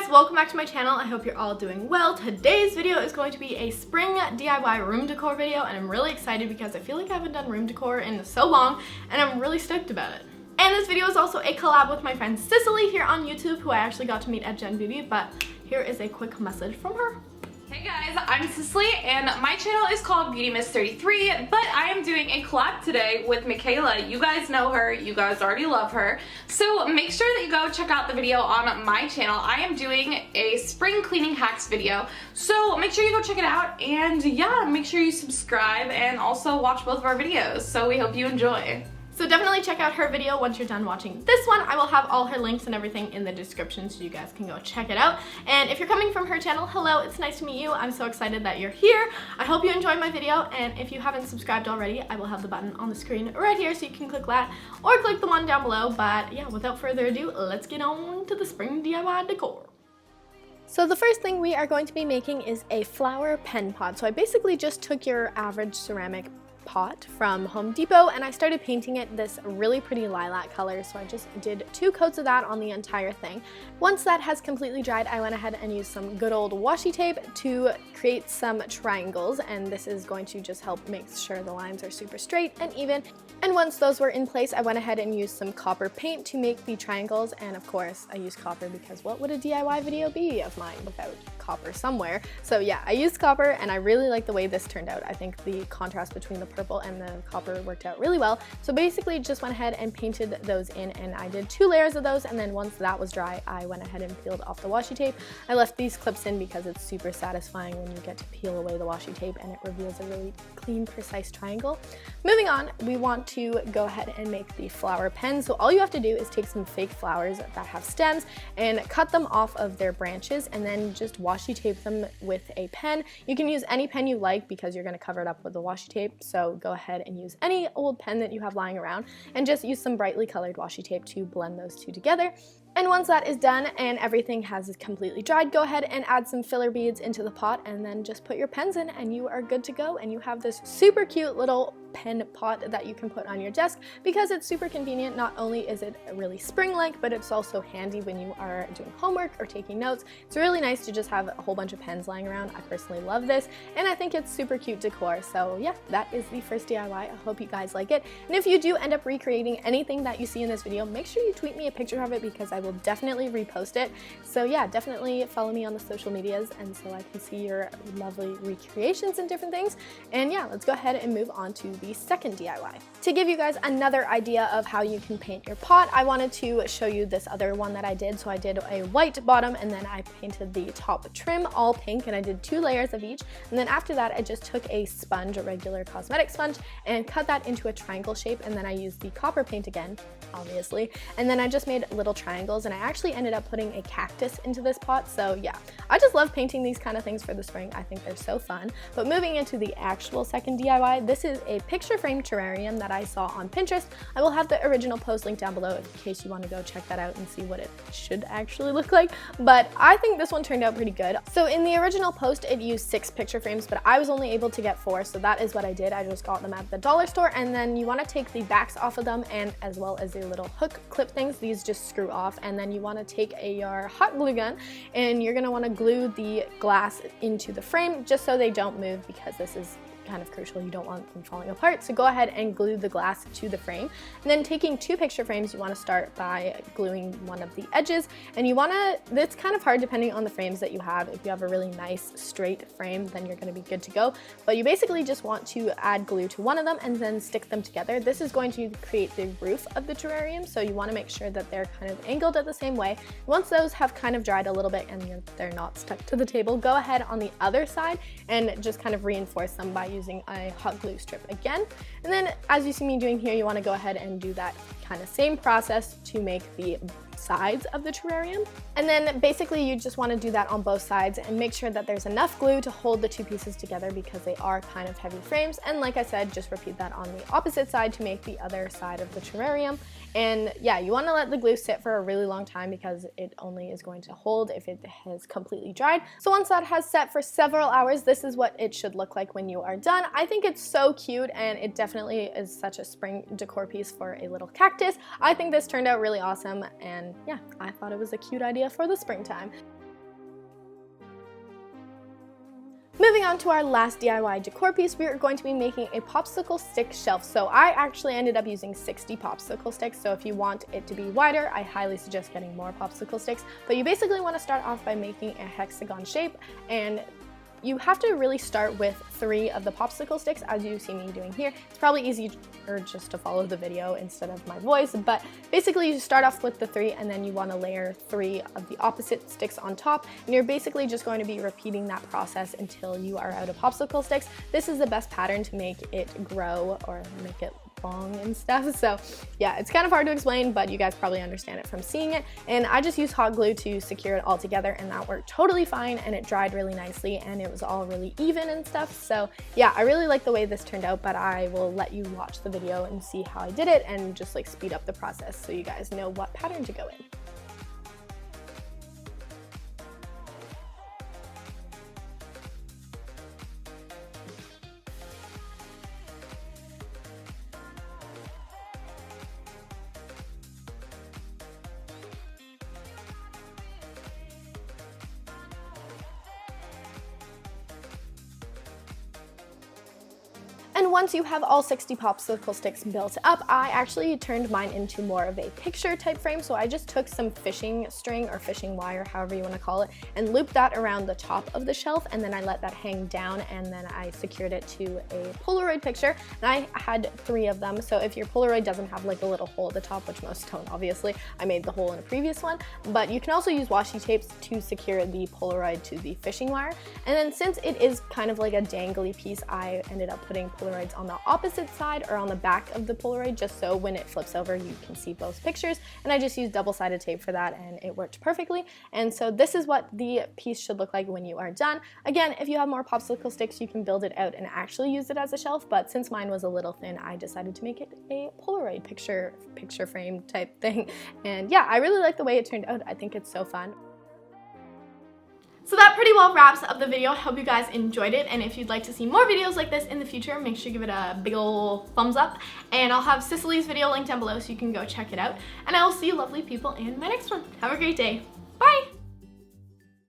Welcome back to my channel. I hope you're all doing well. Today's video is going to be a spring DIY room decor video, and I'm really excited because I feel like I haven't done room decor in so long, and I'm really stoked about it. And this video is also a collab with my friend Cicely here on YouTube, who I actually got to meet at Gen Beauty, but here is a quick message from her. Hey guys, I'm Cicely and my channel is called Beauty Miss 33, but I am doing a collab today with Mikayla. You guys know her, you guys already love her, so make sure that you go check out the video on my channel. I am doing a spring cleaning hacks video, so make sure you go check it out, and yeah, make sure you subscribe and also watch both of our videos, so we hope you enjoy. So definitely check out her video once you're done watching this one. I will have all her links and everything in the description so you guys can go check it out. And if you're coming from her channel, hello, it's nice to meet you. I'm so excited that you're here. I hope you enjoyed my video, and if you haven't subscribed already, I will have the button on the screen right here so you can click that or click the one down below. But yeah, without further ado, let's get on to the spring DIY decor. So the first thing we are going to be making is a flower pen pot. So I basically just took your average ceramic pot from Home Depot and I started painting it this really pretty lilac color, so I just did 2 coats of that on the entire thing. Once that has completely dried, I went ahead and used some good old washi tape to create some triangles, and this is going to just help make sure the lines are super straight and even. And once those were in place, I went ahead and used some copper paint to make the triangles, and of course I used copper because what would a DIY video be of mine without copper somewhere? So yeah, I used copper and I really like the way this turned out. I think the contrast between the purple and the copper worked out really well. So basically just went ahead and painted those in, and I did 2 layers of those, and then once that was dry, I went ahead and peeled off the washi tape. I left these clips in because it's super satisfying when you get to peel away the washi tape and it reveals a really clean, precise triangle. Moving on, we want to go ahead and make the flower pen. So all you have to do is take some fake flowers that have stems and cut them off of their branches, and then just washi tape them with a pen. You can use any pen you like because you're going to cover it up with the washi tape, so go ahead and use any old pen that you have lying around and just use some brightly colored washi tape to blend those two together. And once that is done and everything has completely dried, go ahead and add some filler beads into the pot, and then just put your pens in and you are good to go, and you have this super cute little pen pot that you can put on your desk because it's super convenient. Not only is it really spring-like, but it's also handy when you are doing homework or taking notes. It's really nice to just have a whole bunch of pens lying around. I personally love this, and I think it's super cute decor. So yeah, that is the first DIY. I hope you guys like it, and if you do end up recreating anything that you see in this video, make sure you tweet me a picture of it because I will definitely repost it. So yeah, definitely follow me on the social medias and so I can see your lovely recreations and different things. And yeah, let's go ahead and move on to the second DIY. To give you guys another idea of how you can paint your pot, I wanted to show you this other one that I did. So I did a white bottom, and then I painted the top trim all pink, and I did 2 layers of each. And then after that, I just took a sponge, a regular cosmetic sponge, and cut that into a triangle shape. And then I used the copper paint again, obviously. And then I just made little triangles, and I actually ended up putting a cactus into this pot. So yeah, I just love painting these kind of things for the spring. I think they're so fun. But moving into the actual second DIY, this is a picture frame terrarium that I saw on Pinterest. I will have the original post linked down below in case you want to go check that out and see what it should actually look like. But I think this one turned out pretty good. So in the original post, it used 6 picture frames, but I was only able to get 4. So that is what I did. I just got them at the dollar store, and then you want to take the backs off of them, and as well as the little hook clip things. These just screw off, and then you want to take your hot glue gun, and you're going to want to glue the glass into the frame just so they don't move, because this is kind of crucial. You don't want them falling apart. So go ahead and glue the glass to the frame. And then taking 2 picture frames, you want to start by gluing one of the edges. And you want to, it's kind of hard depending on the frames that you have. If you have a really nice straight frame, then you're going to be good to go. But you basically just want to add glue to one of them and then stick them together. This is going to create the roof of the terrarium. So you want to make sure that they're kind of angled at the same way. Once those have kind of dried a little bit and they're not stuck to the table, go ahead on the other side and just kind of reinforce them by using a hot glue strip again. And then as you see me doing here, you want to go ahead and do that kind of same process to make the sides of the terrarium. And then basically you just want to do that on both sides and make sure that there's enough glue to hold the two pieces together because they are kind of heavy frames. And like I said, just repeat that on the opposite side to make the other side of the terrarium. And yeah, you want to let the glue sit for a really long time because it only is going to hold if it has completely dried. So once that has set for several hours, this is what it should look like when you are done. I think it's so cute, and it definitely is such a spring decor piece for a little cactus. I think this turned out really awesome, and yeah, I thought it was a cute idea for the springtime. Moving on to our last DIY decor piece, we are going to be making a popsicle stick shelf. So I actually ended up using 60 popsicle sticks, so if you want it to be wider, I highly suggest getting more popsicle sticks. But you basically want to start off by making a hexagon shape, and you have to really start with 3 of the popsicle sticks, as you see me doing here. It's probably easier just to follow the video instead of my voice, but basically you start off with the 3 and then you want to layer 3 of the opposite sticks on top, and you're basically just going to be repeating that process until you are out of popsicle sticks. This is the best pattern to make it grow or make it long and stuff. So yeah, it's kind of hard to explain, but you guys probably understand it from seeing it. And I just used hot glue to secure it all together, and that worked totally fine, and it dried really nicely, and it was all really even and stuff. So yeah, I really like the way this turned out, but I will let you watch the video and see how I did it and just like speed up the process so you guys know what pattern to go in. And once you have all 60 popsicle sticks built up, I actually turned mine into more of a picture type frame. So I just took some fishing string or fishing wire, however you want to call it, and looped that around the top of the shelf, and then I let that hang down, and then I secured it to a Polaroid picture, and I had 3 of them. So if your Polaroid doesn't have like a little hole at the top, which most don't obviously, I made the hole in a previous one, but you can also use washi tapes to secure the Polaroid to the fishing wire. And then since it is kind of like a dangly piece, I ended up putting Polaroids on the opposite side or on the back of the Polaroid, just so when it flips over you can see both pictures, and I just used double-sided tape for that, and it worked perfectly. And so this is what the piece should look like when you are done. Again, if you have more popsicle sticks, you can build it out and actually use it as a shelf, but since mine was a little thin, I decided to make it a Polaroid picture frame type thing. And yeah, I really like the way it turned out. I think it's so fun. So that pretty well wraps up the video. I hope you guys enjoyed it, and if you'd like to see more videos like this in the future, make sure you give it a big ol' thumbs up, and I'll have Cicely's video linked down below so you can go check it out, and I will see you lovely people in my next one. Have a great day. Bye!